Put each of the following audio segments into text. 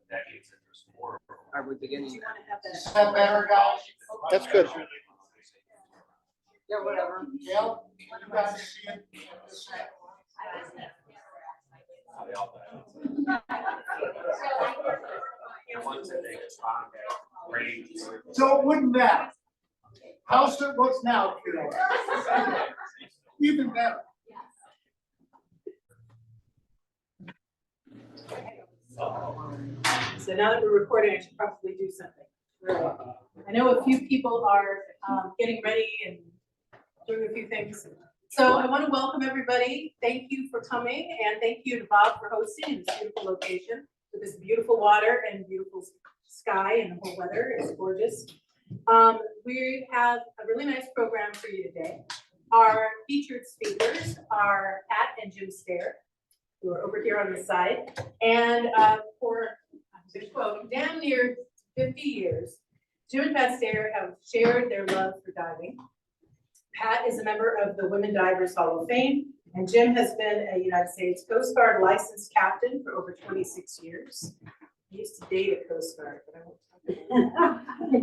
decades and there's more. Are we beginning? Do you want to have that? Is that better, guys? That's good. Yeah, whatever. Yep. You guys see it? So it wouldn't matter. How's it looks now, kiddo? Even better. So now that we're recording, I should probably do something. I know a few people are getting ready and doing a few things. So I want to welcome everybody. Thank you for coming, and thank you to Bob for hosting in this beautiful location with this beautiful water and beautiful sky, and the whole weather is gorgeous. We have a really nice program for you today. Our featured speakers are Pat and Jim Stair, who are over here on the side. And for, I'm going to quote, damn near 50 years, Jim and Pat Stair have shared their love for diving. Pat is a member of the Women Divers Hall of Fame, and Jim has been a United States Coast Guard licensed captain for over 26 years. I used to date a Coast Guard, but I won't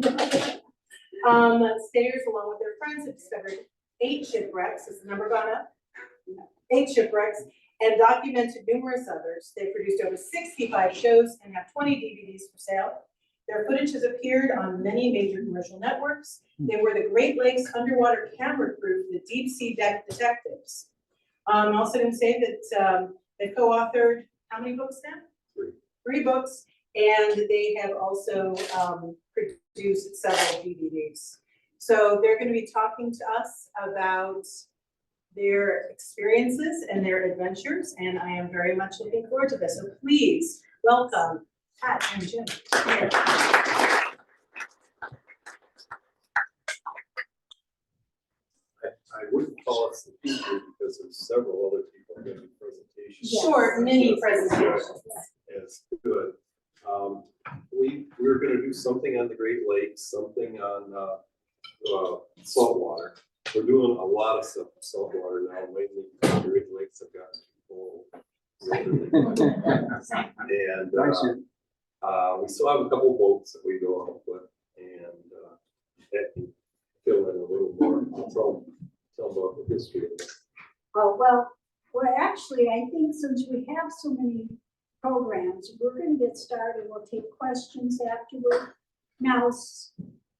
talk about it. Stayers, along with their friends, have discovered 8 shipwrecks. Has the number gone up? 8 shipwrecks, and documented numerous others. They produced over 65 shows and have 20 DVDs for sale. Their footage has appeared on many major commercial networks. They were the Great Lakes underwater camera crew for the Deep Sea Detectives. I'm also going to say that they co-authored how many books now? 3 books, and they have also produced several DVDs. So they're going to be talking to us about their experiences and their adventures, and I am very much looking forward to this. So please welcome Pat and Jim. Here. I wouldn't call us the feature because there's several other people giving presentations. Short mini presentations. It's good. We're going to do something on the Great Lakes, something on saltwater. We're doing a lot of stuff with saltwater now. Lately, the Great Lakes have gotten full. And we still have a couple boats that we go out with, and that can fill in a little more. Tell about the history of it. Oh, well, actually, I think since we have so many programs, we're going to get started. We'll take questions afterward. Now,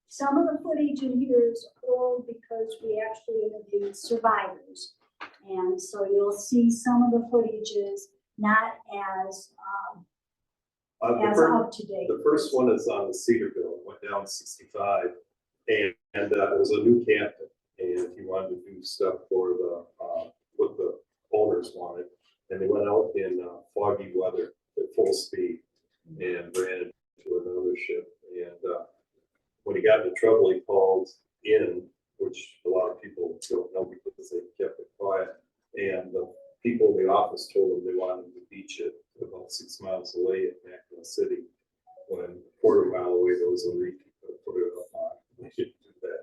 some of the footage in here is old because we actually interviewed survivors. And so you'll see some of the footages not as up to date. The first one is on the Cedarville. It went down 65, and it was a new captain, and he wanted to do stuff for the what the owners wanted, and they went out in foggy weather at full speed and ran into another ship. And when he got into trouble, he called in, which a lot of people don't know because they kept it quiet. And the people in the office told him they wanted to beach it about 6 miles away at Macklin City. When a quarter mile away, there was a reef, he could have put it up on. They didn't do that.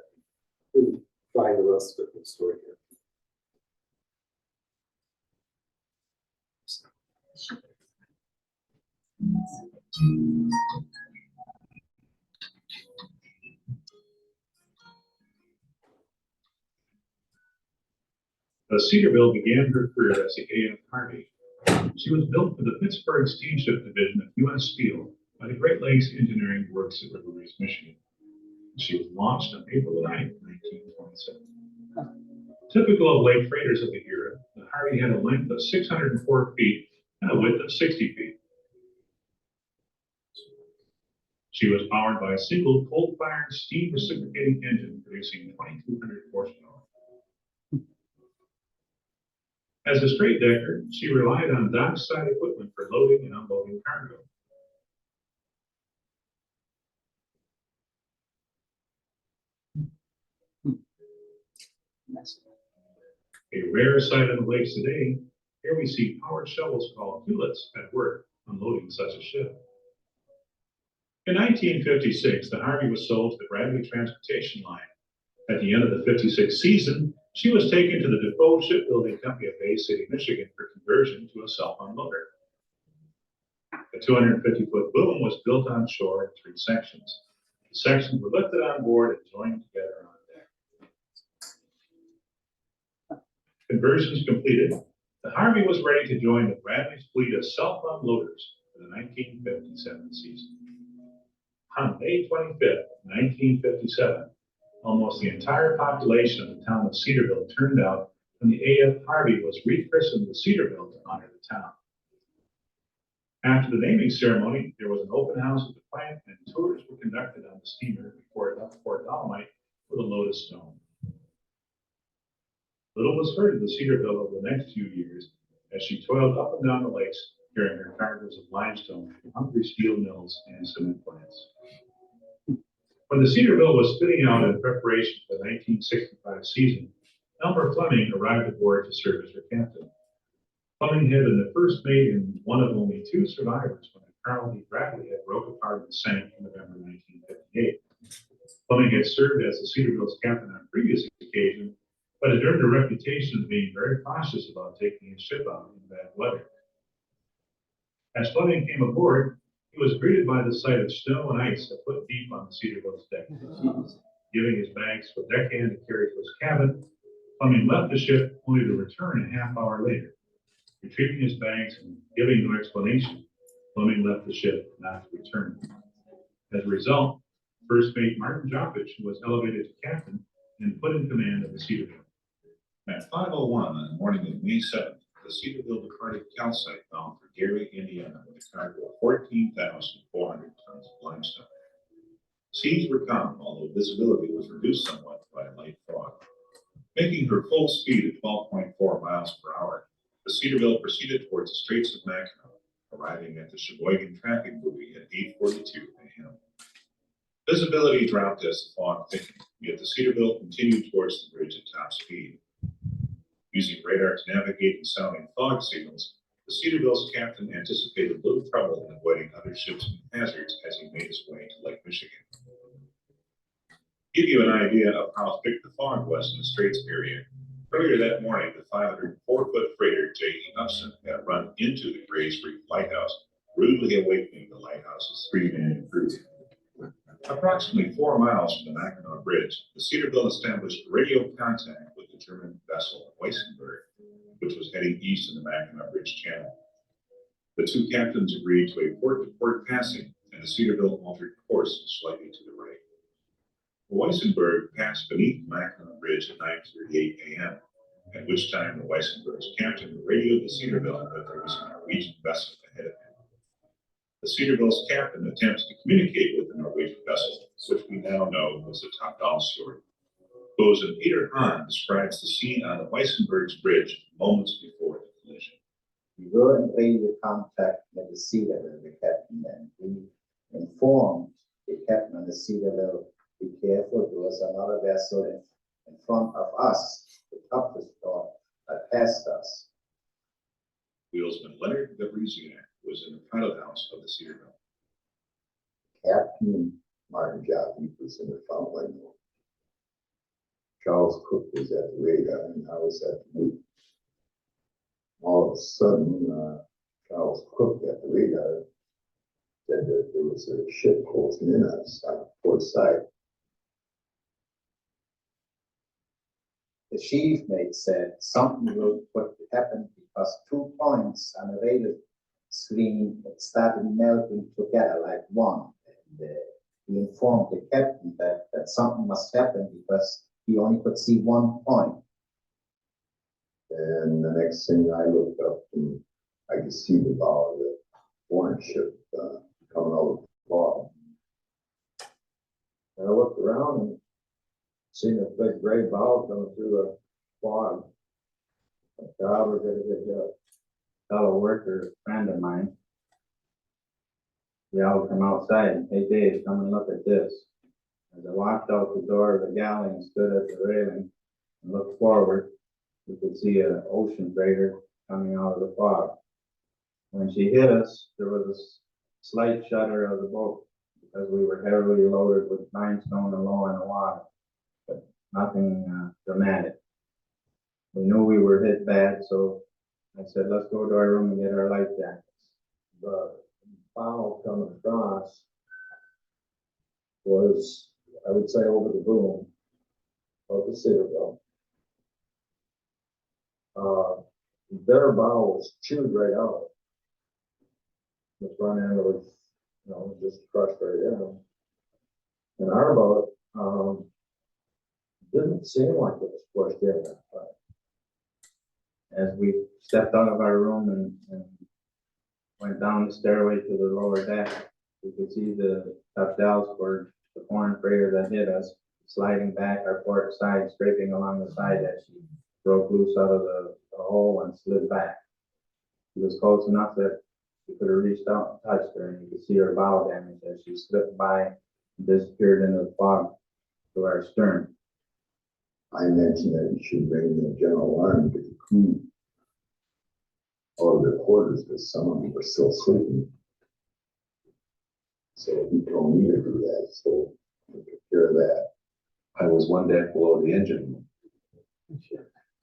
We'll find the rest of the story here. Cedarville began her career as the A.F. Harvey. She was built for the Pittsburgh Steamship Division of U.S. Steel by the Great Lakes Engineering Works at River Rouge, Michigan. She was launched on April 9, 1927. Typical of lake freighters of the era, the Harvey had a length of 604 feet and a width of 60 feet. She was powered by a single coal-fired steam reciprocating engine producing 2,200 horsepower. As a straight decker, she relied on dockside equipment for loading and unloading cargo. A rare sight on the lakes today, here we see powered shovels called hewletts at work unloading such a ship. In 1956, the Harvey was sold to the Bradley Transportation Line. At the end of the 56 season, she was taken to the Defoe Shipbuilding Company of Bay City, Michigan for conversion to a self-unloader. The 250-foot boom was built on shore in 3 sections. The sections were lifted on board and joined together on deck. Conversions completed, the Harvey was ready to join the Bradley's fleet of self-unloaders for the 1957 season. On May 25th, 1957, almost the entire population of the town of Cedarville turned out when the A.F. Harvey was rechristened to Cedarville to honor the town. After the naming ceremony, there was an open house at the plant and tours were conducted on the steamer before it left Fort Dolomite with a load of stone. Little was heard of the Cedarville over the next few years as she toiled up and down the lakes carrying her cargoes of limestone from hungry steel mills and cement plants. When the Cedarville was spinning out in preparation for the 1965 season, Elmer Fleming arrived aboard to serve as her captain. Fleming had been the first mate and one of only 2 survivors when the Carl D. Bradley had broke apart and sank in November 1958. Fleming had served as the Cedarville's captain on previous occasions, but had earned a reputation of being very cautious about taking his ship out in bad weather. As Fleming came aboard, he was greeted by the sight of snow and ice a foot deep on the Cedarville's deck. Giving his bags to a deckhand to carry to his cabin, Fleming left the ship only to return a half hour later. Retrieving his bags and giving no explanation, Fleming left the ship not to return. As a result, First Mate Martin Joppich was elevated to captain and put in command of the Cedarville. At 5:01 on the morning of May 7th, the Cedarville departed calcite bound for Gary, Indiana, with a cargo of 14,400 tons of limestone. Seas were calm, although visibility was reduced somewhat by a light fog. Making her full speed at 12.4 miles per hour, the Cedarville proceeded towards the Straits of Mackinac, arriving at the Sheboygan traffic buoy at 8:42 a.m. Visibility dropped as the fog thickened, yet the Cedarville continued towards the bridge at top speed. Using radar to navigate and sounding fog signals, the Cedarville's captain anticipated little trouble in avoiding other ships and hazards as he made his way to Lake Michigan. To give you an idea of how thick the fog was in the Straits area, earlier that morning, the 504-foot freighter J.E. Upson had run into the Grays Reef Lighthouse, rudely awakening the lighthouse's 3-man crew. Approximately 4 miles from the Mackinac Bridge, the Cedarville established radio contact with the German vessel Weissenberg, which was heading east in the Mackinac Bridge channel. The 2 captains agreed to a port-to-port passing, and the Cedarville altered course slightly to the right. The Weissenberg passed beneath the Mackinac Bridge at 9:38 a.m., at which time the Weissenberg's captain radioed the Cedarville that there was a Norwegian vessel ahead of him. The Cedarville's captain attempted to communicate with the Norwegian vessel, which we now know was the top-down story. Bosun Peter Hahn describes the scene on the Weissenberg's bridge moments before the collision. We were in radio contact with the Cedarville, the captain, and we informed the captain on the Cedarville, be careful, there was another vessel in front of us, the toughest door that passed us. Wheelsman Leonard Gabriziak was in the pilot house of the Cedarville. Captain Martin Joppich was in the front window. Charles Cook was at the radar and I was at the wheel. All of a sudden, Charles Cook at the radar said that there was a ship closing in on us on port side. The chief mate said something would happen because 2 points on the radar screen started melting together like one. And he informed the captain that something must happen because he only could see 1 point. And the next thing I looked up and I could see the bow of the foreign ship coming out of the fog. And I looked around and seen a big gray bow coming through the fog. A job did a good job. Fellow worker, friend of mine, we all come outside and, hey Dave, come and look at this. As I walked out the door of the galley and stood at the railing and looked forward, we could see an ocean freighter coming out of the fog. When she hit us, there was a slight shudder of the boat because we were heavily loaded with limestone and low in the water, but nothing dramatic. We knew we were hit bad, so I said, let's go to our room and get our life jackets. The bow coming across was, I would say, over the boom of the Cedarville. Their bow was chewed right out. The front end was, just crushed right in. And our boat, didn't seem like it was pushed in that far. As we stepped out of our room and went down the stairway to the lower deck, we could see the ductiles for the foreign freighter that hit us sliding back our port side, scraping along the side as she broke loose out of the hole and slid back. She was close enough that you could have reached out and touched her, and you could see her bow damage as she slipped by and disappeared into the fog to our stern. I mentioned that you should bring the general alarm to get the crew out of their quarters because some of them were still sleeping. So he told me to do that, so I took care of that. I was one deck below the engine,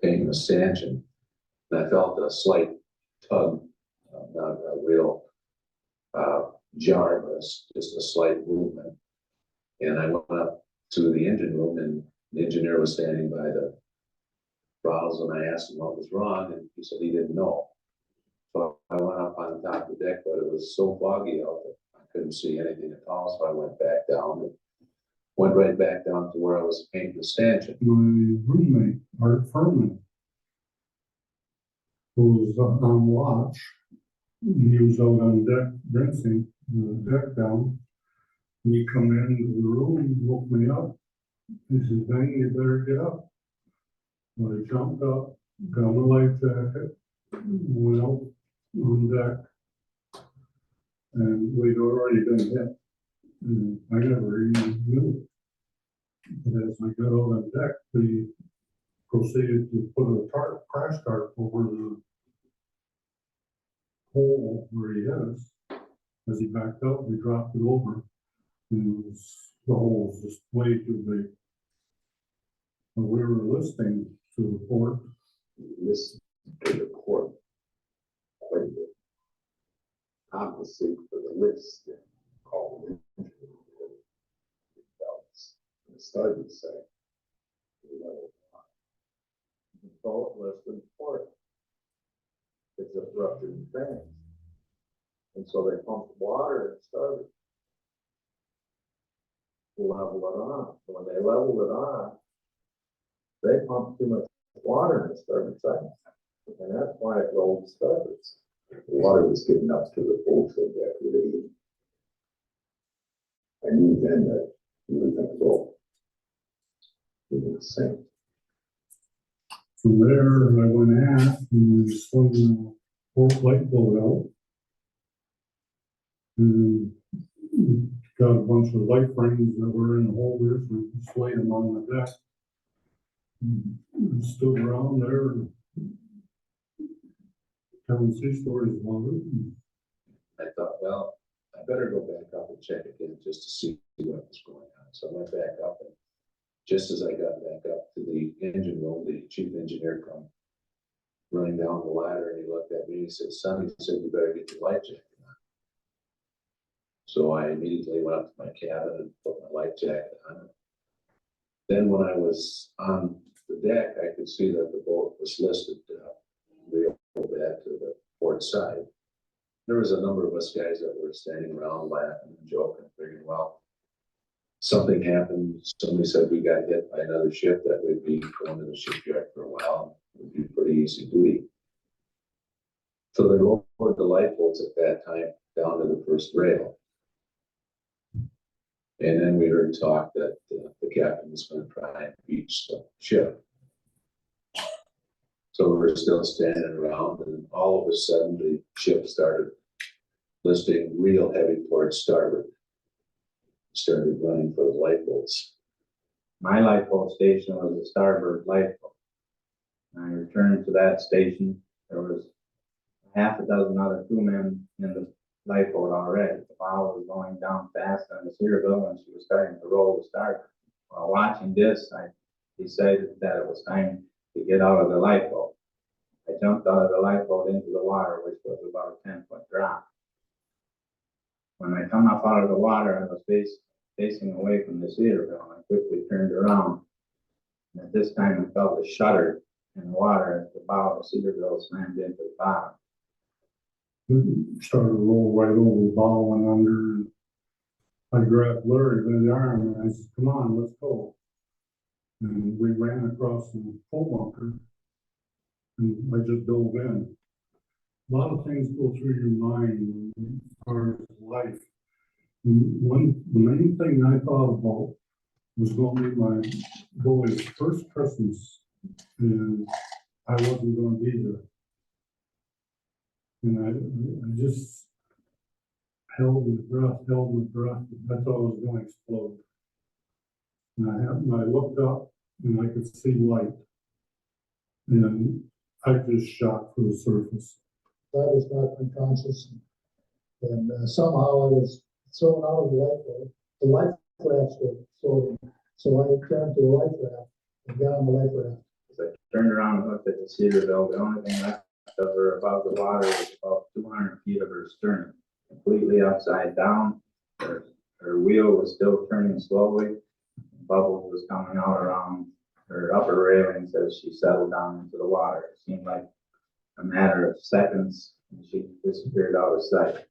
paying the stanchion, and I felt a slight tug, not a real jar, but just a slight movement. And I went up to the engine room, and the engineer was standing by the throttles, and I asked him what was wrong, and he said he didn't know. So I went up on top of the deck, but it was so foggy out that I couldn't see anything at all, so I went back down and went right back down to where I was painting the stanchion. My roommate, Art Furman, who was on watch, he was out on deck rinsing the deck down. And he come into the room and woke me up. He said, "Dang, you better get up." So I jumped up, got my life jacket, went out on deck, and we'd already been hit. And I never even knew it. But as I got out on deck, we proceeded to put a crash tarp over the hole where he hit us. As he backed up, we dropped it over, and the hole was just way too big. And we were listening to the port. Listen to the port quite a bit. Obviously, for the list, called the engine room. The starboard side. The boat listed port. It's a ruptured fan. And so they pumped water and started to level it on. When they leveled it on, they pumped too much water in the starboard side. And that's why it rolled starboards. The water was getting up to the boat so that I knew then that he was going to go. He was sink. From there, I went aft and we swung the port light boat out. And got a bunch of light frames that were in the holders and laid them on the deck. And stood around there and telling sea stories about it. I thought, well, I better go back up and check again just to see what was going on. So I went back up, and just as I got back up to the engine room, the chief engineer come running down the ladder, and he looked at me and he said, "Son," he said, "you better get your life jacket on." So I immediately went up to my cabin and put my life jacket on. Then when I was on the deck, I could see that the boat was listed real bad to the port side. There was a number of us guys that were standing around laughing and joking, figuring, well, something happened. Somebody said we got hit by another ship, that we'd be going to the shipyard for a while. It would be pretty easy duty. So they lowered the lifeboats at that time down to the first rail. And then we heard talk that the captain was going to try and beach the ship. So we were still standing around, and all of a sudden the ship started listing real heavy towards starboard. Started running for the lifeboats. My lifeboat station was a starboard lifeboat. I returned to that station. There was half a dozen other crewmen in the lifeboat already. The bow was going down fast on the Cedarville, and she was starting to roll to starboard. While watching this, I decided that it was time to get out of the lifeboat. I jumped out of the lifeboat into the water, which was about a 10-foot drop. When I come up out of the water, I was facing away from the Cedarville. I quickly turned around. And at this time, I felt a shudder in the water as the bow of Cedarville slammed into the bottom. It started to roll right over the bow and under. And I grabbed Larry by the arm and I said, come on, let's go. And we ran across the pole bunker. And I just dove in. A lot of things go through your mind as far as life. The main thing I thought about was going to be my boy's first Christmas, and I wasn't going to be there. And I just held my breath. I thought I was going to explode. And I looked up and I could see light. And I just shot for the surface. I was not unconscious. And somehow I was thrown out of the lifeboat. The life rafts were floating. So I turned to the life raft and got on the life raft. As I turned around and looked at the Cedarville, the only thing left of her above the water was about 200 feet of her stern, completely upside down. Her wheel was still turning slowly. Bubbles was coming out around her upper railings as she settled down into the water. It seemed like a matter of seconds, and she disappeared out of sight.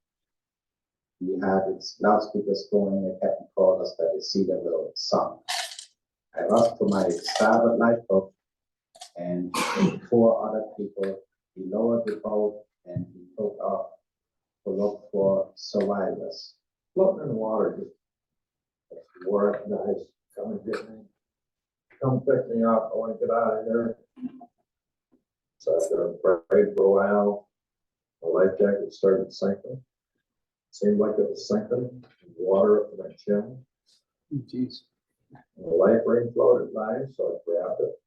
We had its loudspeakers going, and Captain called us that the Cedarville sunk. I rushed to my starboard lifeboat, and with 4 other people, he lowered the boat and he took off to look for survivors. Floating in the water, just word, guys, come and get me. Come pick me up, I want to get out of here. So after I prayed for a while, the life jacket started sinking. Seemed like it was sinking, water up to my chin. Jeez. And the life ring floated by, so I grabbed it.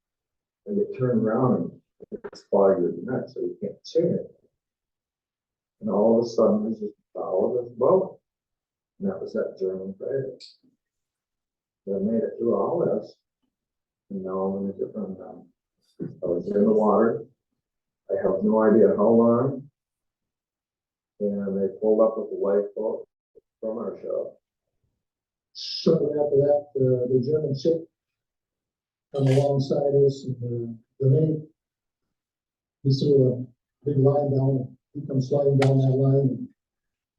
And it turned around and it's far your neck, so you can't see it. And all of a sudden, there's just followed this boat. And that was that German freighter. I made it through all this. And now I'm in a different, I was in the water. I have no idea how long. And they pulled up with the lifeboat from our shop. Shortly after that, the German ship come alongside us, and the mate, he threw a big line down. He comes sliding down that line.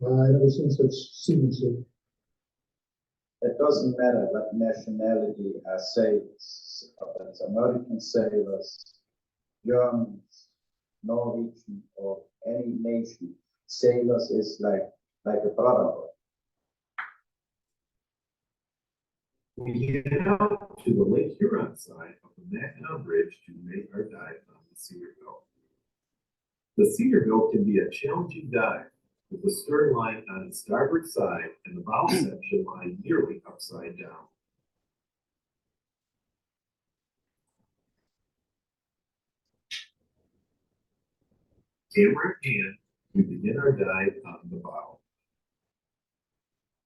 I never seen such seamanship. It doesn't matter what nationality are sailors, it's American sailors, Germans, Norwegian, or any nation. Sailors is like a brotherhood. We head out to the Lake Huron side of the Mackinac Bridge to make our dive on the Cedarville. The Cedarville can be a challenging dive, with the stern lying on its starboard side and the bow section lying nearly upside down. Camera in hand, we begin our dive on the bow.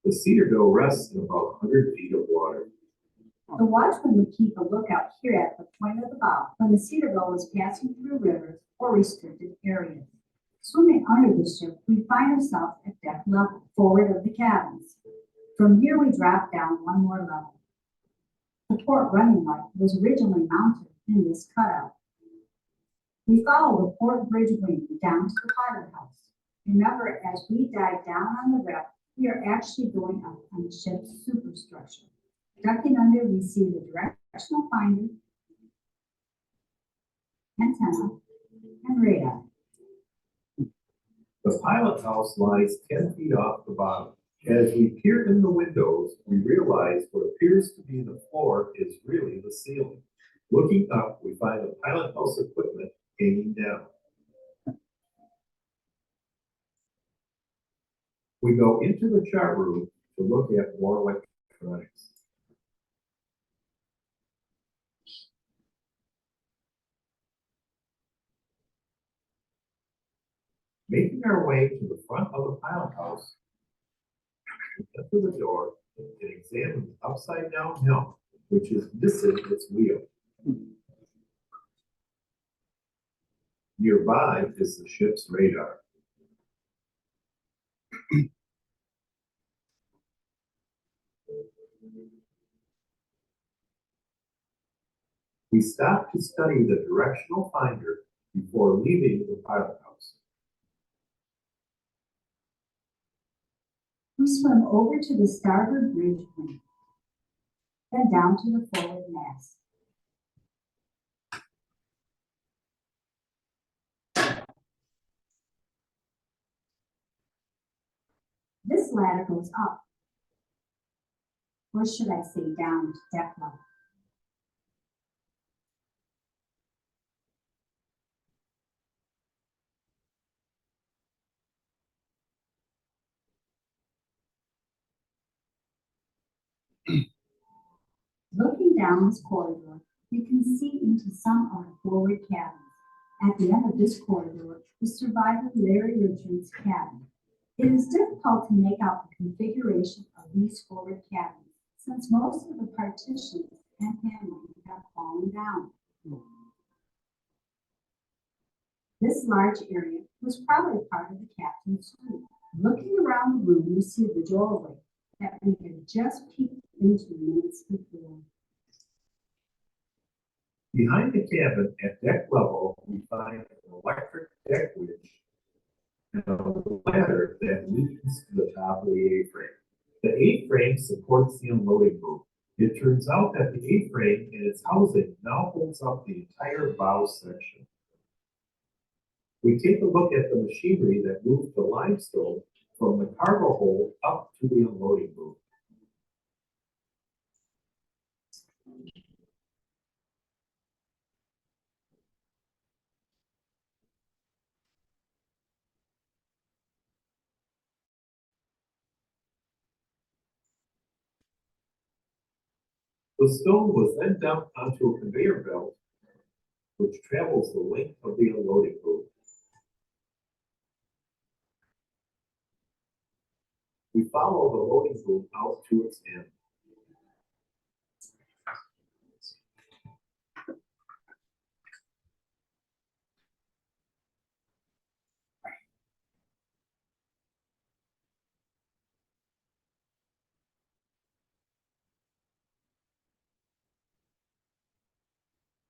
The Cedarville rests in about 100 feet of water. The watchman would keep a lookout here at the point of the bow when the Cedarville was passing through rivers or restricted areas. Swimming under the ship, we find ourselves at deck level, forward of the cabins. From here, we drop down one more level. The port running light was originally mounted in this cutout. We follow the port bridge wing down to the pilot house. Remember, as we dive down on the wreck, we are actually going up on the ship's superstructure. Ducking under, we see the directional finder, antenna, and radar. The pilot house lies 10 feet off the bottom. As we peer in the windows, we realize what appears to be the floor is really the ceiling. Looking up, we find the pilot house equipment hanging down. We go into the chart room to look at more electronics. Making our way to the front of the pilot house, we enter the door and examine the upside down helm, which is missing its wheel. Nearby is the ship's radar. We stopped to study the directional finder before leaving the pilot house. We swim over to the starboard bridge wing, then down to the forward mast. This ladder goes up, or should I say down to deck level. Looking down this corridor, you can see into some of the forward cabins. At the end of this corridor is survivor Larry Richards' cabin. It is difficult to make out the configuration of these forward cabins, since most of the partitions and paneling have fallen down. This large area was probably part of the captain's suite. Looking around the room, you see the doorway that we had just peeked into minutes before. Behind the cabin at deck level, we find an electric deck winch and a ladder that leads to the top of the A-frame. The A-frame supports the unloading boom. It turns out that the A-frame and its housing now holds up the entire bow section. We take a look at the machinery that moves the limestone from the cargo hold up to the unloading boom. The stone was then dumped onto a conveyor belt, which travels the length of the unloading boom. We follow the loading boom out to its end.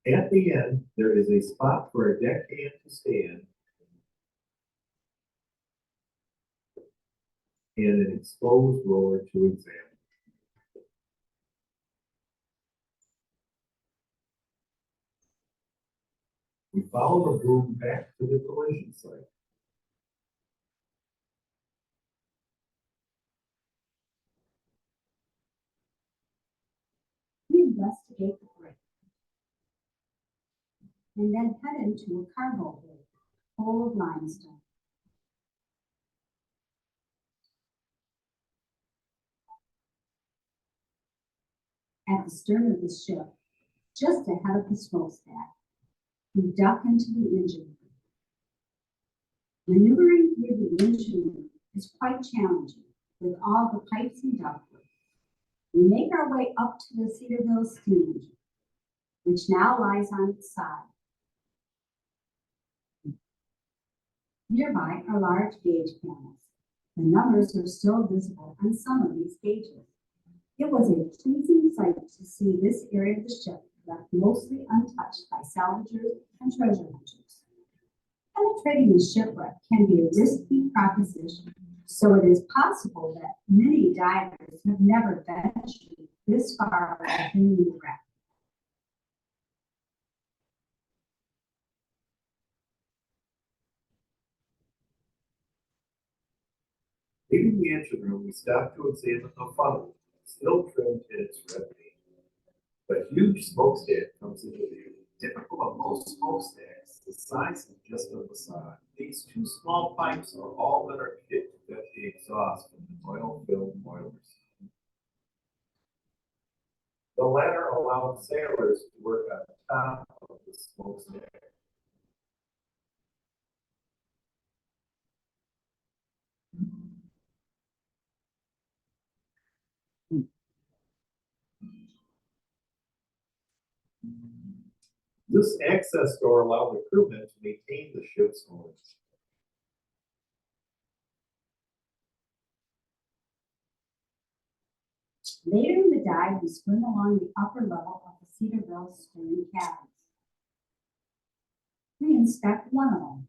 At the end, there is a spot for a deckhand to stand and an exposed roller to examine. We follow the boom back to the collision site. We investigate the break and then head into a cargo hold full of limestone. At the stern of the ship, just ahead of the smokestack, we duck into the engine room. Maneuvering through the engine room is quite challenging with all the pipes and ductwork. We make our way up to the Cedarville steam engine, which now lies on its side. Nearby are large gauge panels. The numbers are still visible on some of these gauges. It was a pleasing sight to see this area of the ship left mostly untouched by salvagers and treasure hunters. Penetrating the shipwreck can be a risky proposition, so it is possible that many divers have never ventured this far within the wreck. Leaving the engine room, we stop to examine the funnel, still trimmed in its red paint. A huge smokestack comes into view. Typical of most smokestacks, the size is just a facade. These two small pipes are all that are fit to vet the exhaust from the oil-filled boilers. The latter allowed sailors to work on the top of the smokestack. This access door allowed the crewmen to maintain the ship's owners. Later in the dive, we swim along the upper level of the Cedarville stone cabins. We inspect one of them.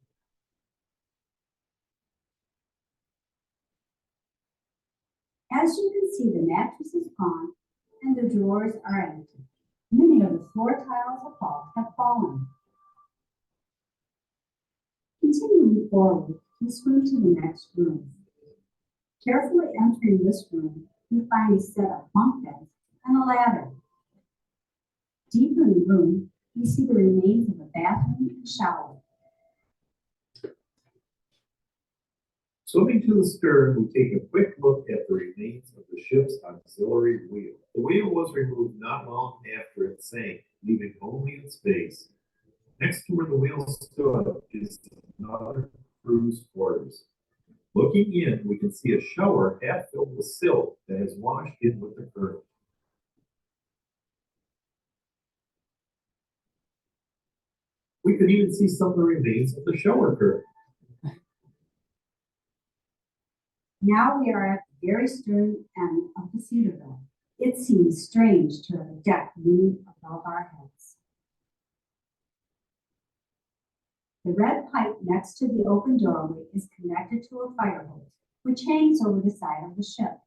As you can see, the mattress is gone and the drawers are empty. Many of the floor tiles above have fallen. Continuing forward, we swim to the next room. Carefully entering this room, we find a set of bunk beds and a ladder. Deeper in the room, we see the remains of a bathroom and shower. Swimming to the stern, we take a quick look at the remains of the ship's auxiliary wheel. The wheel was removed not long after it sank, leaving only its base. Next to where the wheel stood is another crew's quarters. Looking in, we can see a shower half filled with silt that has washed in with the current. We could even see some of the remains of the shower curtain. Now we are at the very stern end of the Cedarville. It seems strange to have a deck looming above our heads. The red pipe next to the open doorway is connected to a fire hose, which hangs over the side of the ship.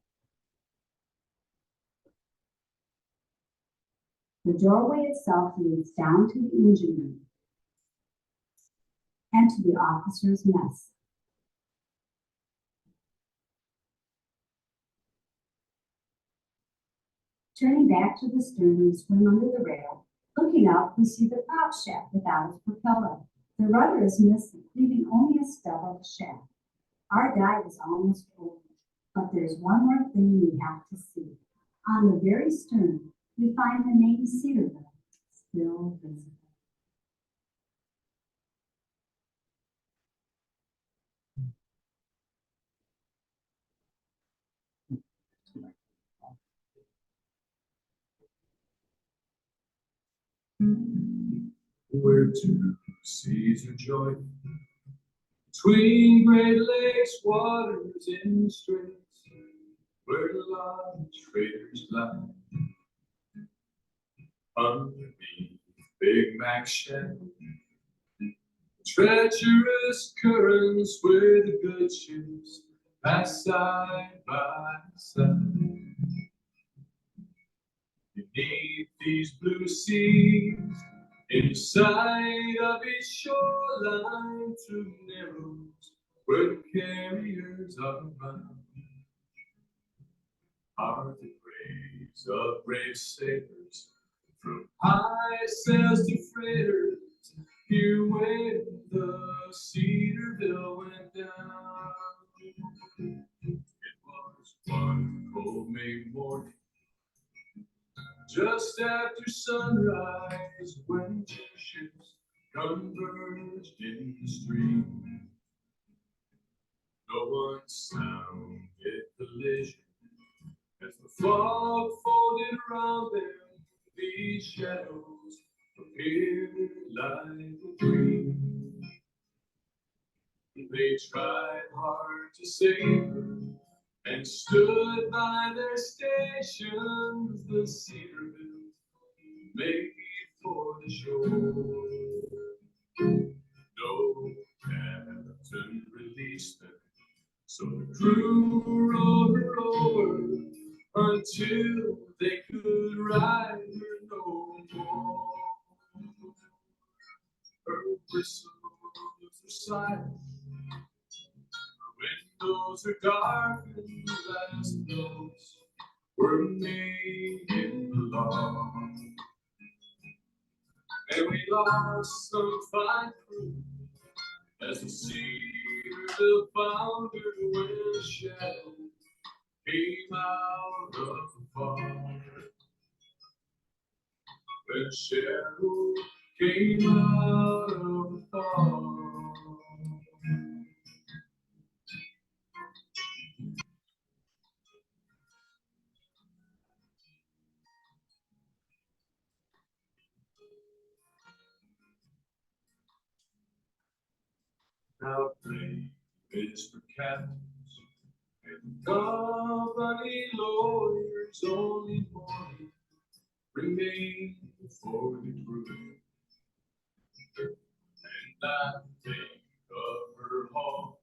The doorway itself leads down to the engine room and to the officers' mess. Turning back to the stern, we swim under the rail. Looking up, we see the prop shaft without its propeller. The rudder is missing, leaving only a stub of the shaft. Our dive is almost over, but there's one more thing we have to see. On the very stern, we find the name Cedarville still visible. Where two seas are joined between Great Lakes waters in straits, where large traders lie underneath Big Mac shadow. Treacherous currents where the good ships pass side by side. Beneath these blue seas, in sight of each shoreline, two narrows where the carriers are bound. Are the graves of brave sailors from high sails to freighters, here where the Cedarville went down. It was one cold May morning, just after sunrise, when two ships converged in the stream. No one sounded collision as the fog folded around them. These shadows appeared like a dream. They tried hard to save her and stood by their stations. The Cedarville made for the shore. No captain released them, so the crew rowed her over until they could ride her no more. Her whistle was her silent, her windows are dark, and the last notes were made in the lawn. And we lost some fine crew as the Cedarville foundered when shadow came out of the fog. When shadow came out of the fog. Now pray is for captains and company lawyers only morning remain for the crew. And I think of her home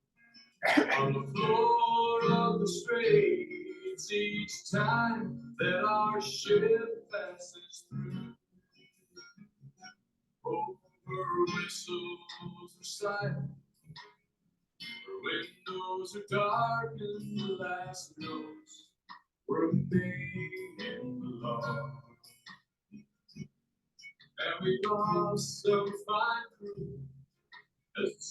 on the floor of the straits each time that our ship passes through. Oh, her whistles are silent, her windows are dark, and the last notes were made in the log. And we lost some fine crew as the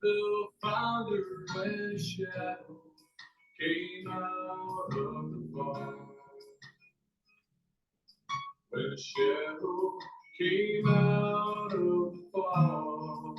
Cedarville found her when a shadow came out of the fog. When a shadow came out of the fog.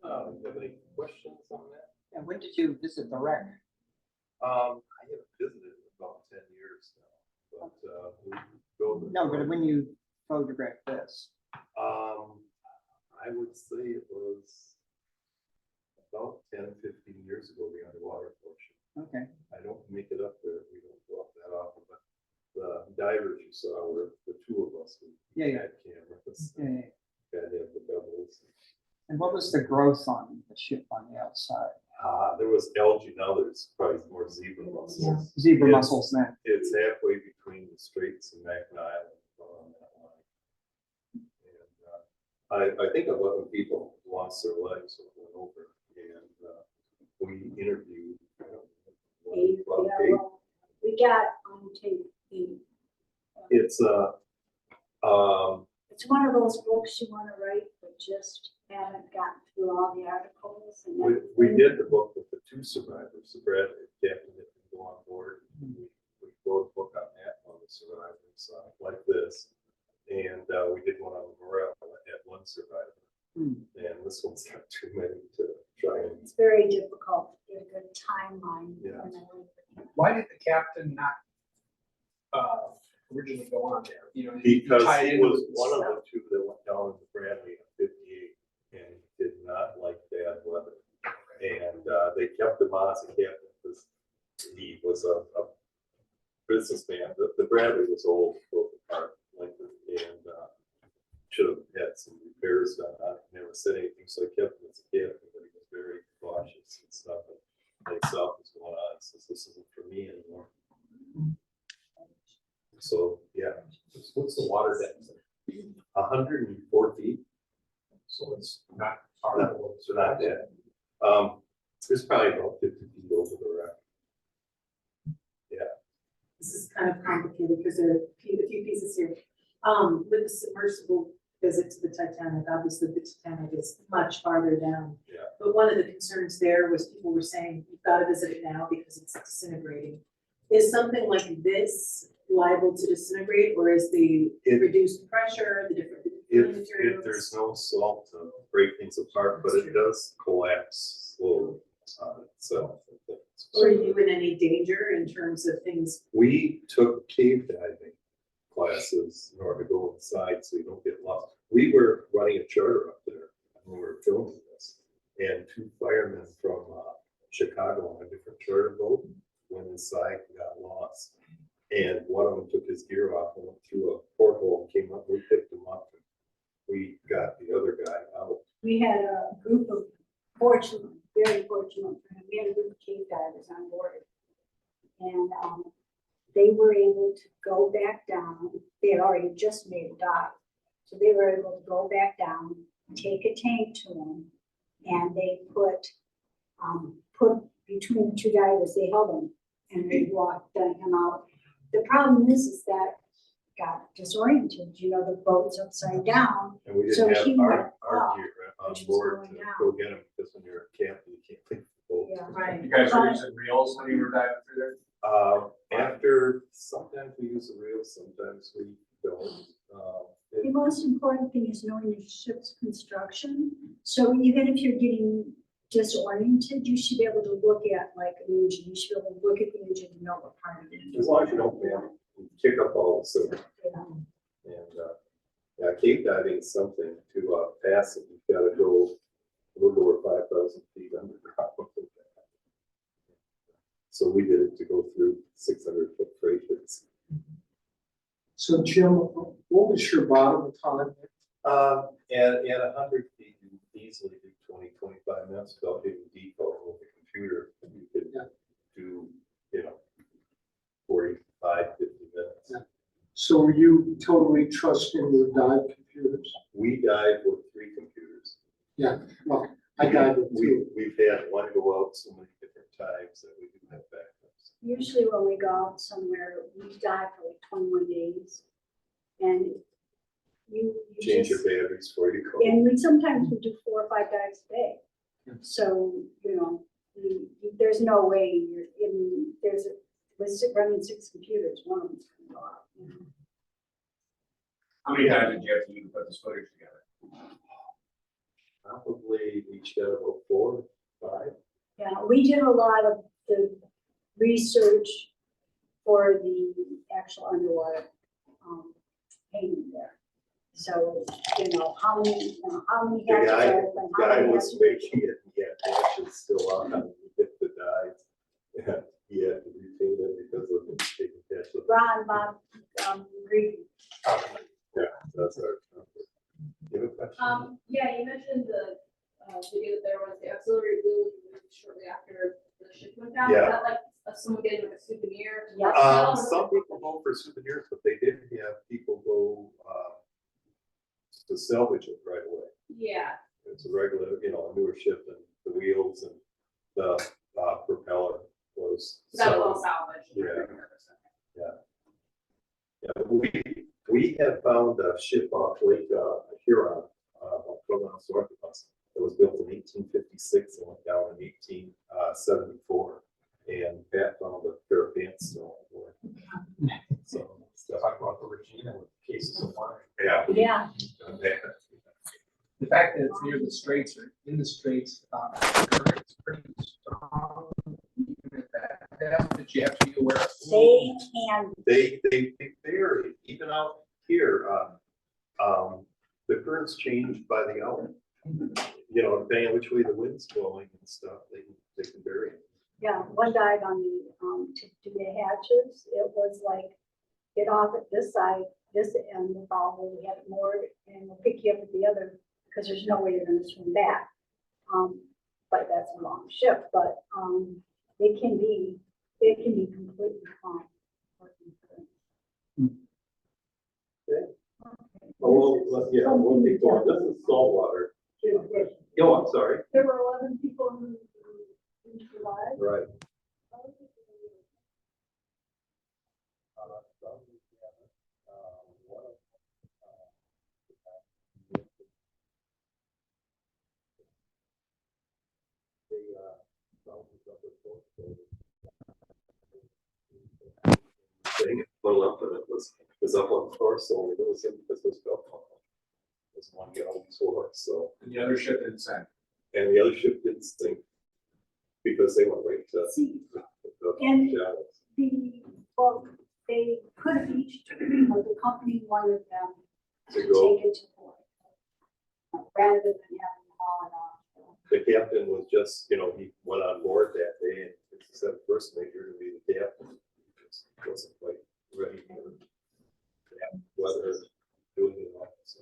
Do you have any questions on that? And when did you visit the wreck? I haven't visited in about 10 years now, but we go. No, but when you photographed this, I would say it was about 10, 15 years ago, the underwater portion. okay. I don't make it up there. We don't go up that often, but the divers you saw were the two of us who Yeah. had cameras. Yeah. Got to have the doubles. And what was the growth on the ship on the outside? There was algae. Now there's probably more zebra mussels. Zebra It's- mussels then. It's halfway between the Straits and Mackinac Island on that line. And I think 11 people lost their lives when went over, and we interviewed Eight, about yeah, eight. well, we got on tape eight. It's It's one of those books you wanna write, but just haven't gotten through all the articles and we everything. did the book with the two survivors, the Bradley captain that can go on board. We wrote a book on that, on the survivors like this, and we did one on the Morel that had one survivor. And this one's got too many to try and. It's very difficult to get a good timeline. Yeah. and everything. Why did the captain not originally go on there? You know, Because tie he into was it and one of stuff. the two that went down in the Bradley in '58, and he did not like bad weather. And they kept him on as a captain because he was a businessman. The Bradley was old, broke apart, like, and should have had some repairs done on it. Never said anything, so I kept him as a captain, but he was very cautious and stuff. And they saw what was going on, says, "This isn't for me anymore." So, yeah, What's the water depth? 104 feet. So it's not horrible. So not that. It's probably about 50 feet over the wreck. This is kind of complicated because there are a few pieces here. With the submersible visit to the Titanic, obviously the Titanic is much farther down. Yeah. But one of the concerns there was people were saying, you've got to visit it now because it's disintegrating. Is something like this liable to disintegrate, or is the reduced pressure, the different If materials? there's no salt to break things apart, but it does collapse slowly on itself. Are you in any danger in terms of things? We took cave diving classes in order to go inside so you don't get lost. We were running a charter up there when we were filming this, and two firemen from Chicago on a different charter boat went inside and got lost. And one of them took his gear off and went through a porthole and came up. We picked him up and we got the other guy out. We had a group of fortunate, very fortunate, we had a group of cave divers on board. And they were able to go back down. They had already just made a dive. So they were able to go back down, take a tank to them, and they put between the two divers, they held them and they walked him out. The problem is that got disoriented, you know, the boat's upside down. And we So didn't he have went our up, gear on which was board going to down. go get him, because when you're a captain, you can't leave the boat. Yeah. Right. You guys were using reels when you were diving through there? After, sometimes we use the reels, sometimes we don't. The most important thing is knowing your ship's construction. So even if you're getting disoriented, you should be able to look at like an engine. You should be able to look at the engine and know what part of it is. As long as you don't, kick up all the silver. Yeah. And, yeah, cave diving is something to, pass it, you've got to go a little over 5,000 feet underground. So we did it to go through 600-foot freighters. So Jim, what was your bottom time? At 100 feet, you easily do 20-25 minutes without hitting default with the computer. You could do, 45-50 minutes. Yeah. So were you totally trusting your dive computers? We dive with 3 computers. Yeah, well, I dive with 2. We've had one go out so many different times that we do have backups. Usually when we go out somewhere, we dive for like 21 days. And you Change just, your batteries before you go. and we sometimes we do 4 or 5 dives a day. So, there's no way you're in, running 6 computers, one of them's gonna go out. How many times did you have to do to put this footage together? Probably each got about 4 or 5. Yeah, we did a lot of the research for the actual underwater painting there. So, how many The hatches guy, are open, how guy many was hatches- making it, he had hatches still on, and he hit the dives. And he had to retain it because of the taking catch. Ron, Bob, Green. Yeah, that's our. You have a question? Yeah, you mentioned the video that there was the auxiliary wheel shortly after the ship went down. Yeah. Is that like someone getting like a souvenir? to Yeah. sell, or- Some people go for souvenirs, but they did have people go, to salvage it right away. Yeah, It's a regular, a newer ship, and the wheels and the propeller was. so that's all salvaged. salvage. Yeah, we have found a ship off Lake Huron, about 12 miles north of us. It was built in 1856 and went down in 1874. And Pat found a pair of pants still on board. So, Talk about the Regina with cases of wine. yeah. Yeah, The fact that it's near the straits or in the straits, it's pretty strong. Even at that depth, that you have to be aware of. they can, They vary, even out here, the currents change by the hour. Depending on which way the wind's blowing and stuff, they can vary. yeah, one dive on the, to do the hatches, it was like, get off at this side, this end, the ball, we have it moored, and we'll pick you up at the other, because there's no way you're gonna swim back. But that's a long ship, but, it can be completely fine. We'll keep going. This is saltwater. Oh, I'm sorry. There were 11 people who survived. Right. Thing, pulled up, and it was up on the course, so it was in because it was built on. It was one gallon tour, so. And the other ship didn't sink. And the other ship didn't sink because they went right to See, the and- shadows. They could have each, but the company wanted them To to go, take it to port. Rather than having to haul it off. the captain was just, he went on board that day, and he said first major to be the captain. He wasn't quite ready for that weather doing it all. So.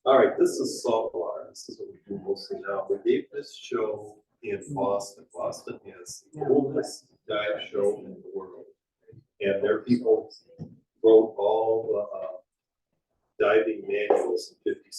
All right, this is saltwater. This is what we do mostly now. We gave this show in Boston. Boston is the oldest dive show in the world. And their people wrote all the diving manuals in 50